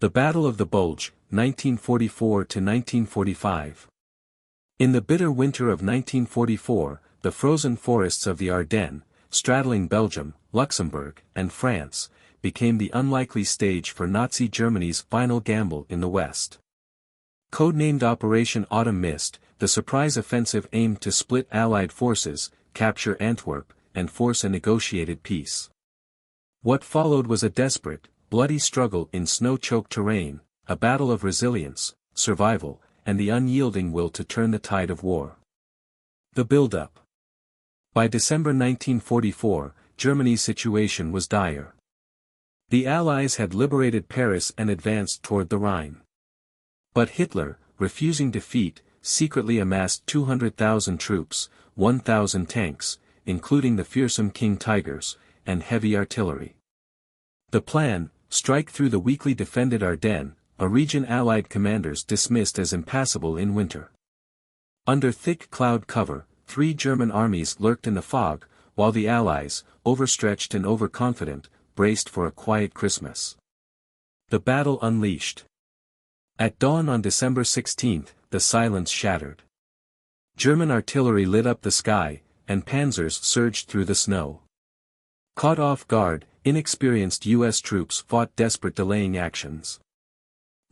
The Battle of the Bulge, 1944–1945. In the bitter winter of 1944, the frozen forests of the Ardennes, straddling Belgium, Luxembourg, and France, became the unlikely stage for Nazi Germany's final gamble in the West. Codenamed Operation Autumn Mist, the surprise offensive aimed to split Allied forces, capture Antwerp, and force a negotiated peace. What followed was a desperate, bloody struggle in snow-choked terrain, a battle of resilience, survival, and the unyielding will to turn the tide of war. The build-up. By December 1944, Germany's situation was dire. The Allies had liberated Paris and advanced toward the Rhine. But Hitler, refusing defeat, secretly amassed 200,000 troops, 1,000 tanks, including the fearsome King Tigers, and heavy artillery. The plan, strike through the weakly defended Ardennes, a region Allied commanders dismissed as impassable in winter. Under thick cloud cover, 3 German armies lurked in the fog, while the Allies, overstretched and overconfident, braced for a quiet Christmas. The battle unleashed. At dawn on December 16, the silence shattered. German artillery lit up the sky, and panzers surged through the snow. Caught off guard, inexperienced U.S. troops fought desperate delaying actions.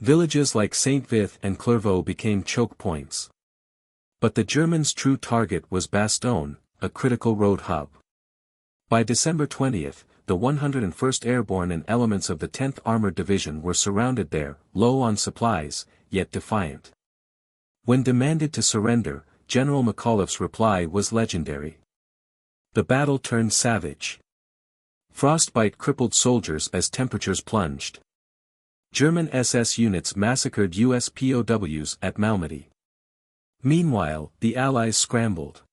Villages like Saint-Vith and Clairvaux became choke points. But the Germans' true target was Bastogne, a critical road hub. By December 20, the 101st Airborne and elements of the 10th Armored Division were surrounded there, low on supplies, yet defiant. When demanded to surrender, General McAuliffe's reply was legendary. The battle turned savage. Frostbite crippled soldiers as temperatures plunged. German SS units massacred US POWs at Malmedy. Meanwhile, the Allies scrambled.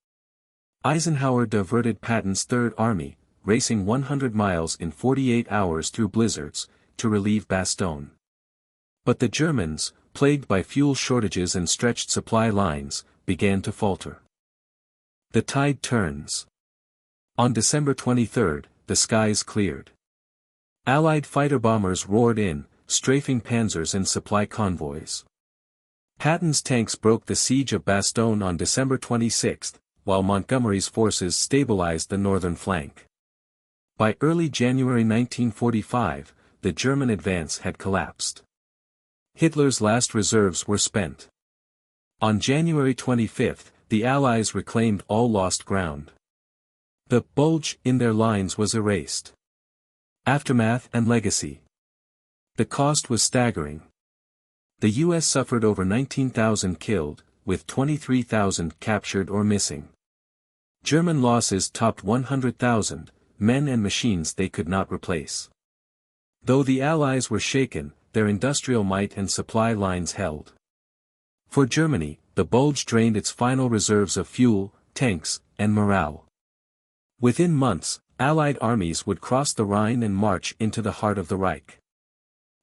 Eisenhower diverted Patton's Third Army, racing 100 miles in 48 hours through blizzards, to relieve Bastogne. But the Germans, plagued by fuel shortages and stretched supply lines, began to falter. The tide turns. On December 23, the skies cleared. Allied fighter bombers roared in, strafing panzers and supply convoys. Patton's tanks broke the siege of Bastogne on December 26, while Montgomery's forces stabilized the northern flank. By early January 1945, the German advance had collapsed. Hitler's last reserves were spent. On January 25, the Allies reclaimed all lost ground. The bulge in their lines was erased. Aftermath and legacy. The cost was staggering. The U.S. suffered over 19,000 killed, with 23,000 captured or missing. German losses topped 100,000, men and machines they could not replace. Though the Allies were shaken, their industrial might and supply lines held. For Germany, the Bulge drained its final reserves of fuel, tanks, and morale. Within months, Allied armies would cross the Rhine and march into the heart of the Reich.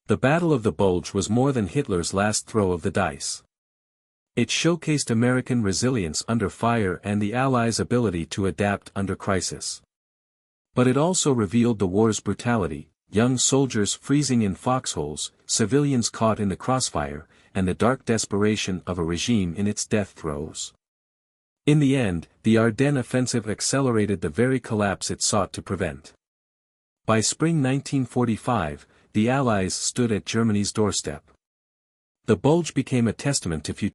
The Battle of the Bulge was more than Hitler's last throw of the dice. It showcased American resilience under fire and the Allies' ability to adapt under crisis. But it also revealed the war's brutality, young soldiers freezing in foxholes, civilians caught in the crossfire, and the dark desperation of a regime in its death throes. In the end, the Ardennes offensive accelerated the very collapse it sought to prevent. By spring 1945, the Allies stood at Germany's doorstep. The Bulge became a testament to future.